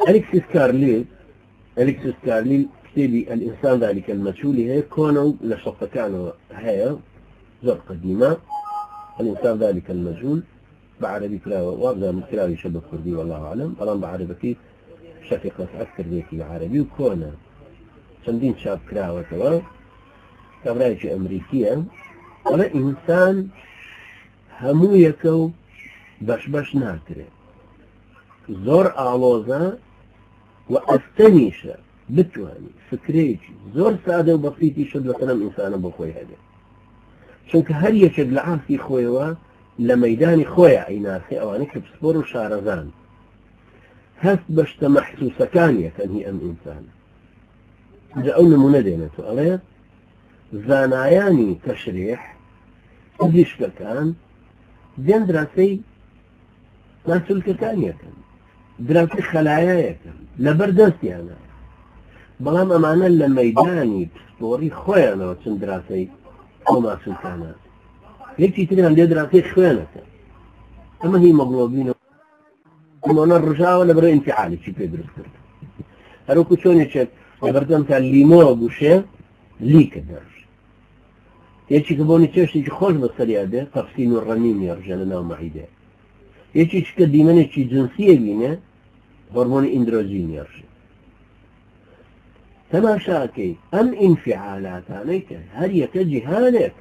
أليكسيس كارليل كتابي الإنسان ذلك المجهول هي كونه لشخص كانوا هي زر قديمة الإنسان ذلك المجهول بعربي كلاوة وابدا من كلاوي شبه كردي والله أعلم طالما بعربي شفقة أكثر ذيكي عربي وكونه چەندین شاب کراوەتەوە کابراایکی ئەمریکیە وڵا ئینسان هەموو یەکە و بەش ناکرێت زۆر ئاڵۆزە و ئەستەنیشە بتوانی فکرێکی زۆر سادە و بەسیتی شت بەسەرم ئینسانە بۆ خۆی هەبێت چونکە هەر یەکێک لە ئافی خۆیەوە لە مەیدانی خۆیە ئەیناسی ئەوانەی کە پسپۆر و شارەزان هەست بە شتە مەحسوسەکانیەکەن هی ئەم ئینسانە ئەو نمونە دێنێتەوە ئەڵێ زانایانی تەشریح پزیشکەکان دێن دراسی ماسوولکەکانیەکەن دراسی خەلایەکەن لەبەر دەستیانە بەڵام ئەمانە لە مەیدانی پسپۆری خۆیانەوە چەند دراسی ئەو ماسوولکانە یەکی تریان لێ دراسی خوێنەکە ئەمە هیمۆگلۆبینە ئەمانە ڕژاوە لەبەرەوەی ئینفعالێکی پێ دروست کرد هەروەکو چۆنێکێک لەبەردەمتان لیمۆ گوشێ لیکە دەڕژ یەکێکە بۆنی چێشتێکی خۆش بەسەریا دێ تەفسین و ڕەنینی ڕژە لە ناو مەعیدێ یەکێککە دیمەنێکی جنسیە بینێ هۆرمۆنی ئیندرۆژینی ڕژێ تەماشاکەی ئەم ئینفعالاتانەی کە هەر یەکە جیهانێک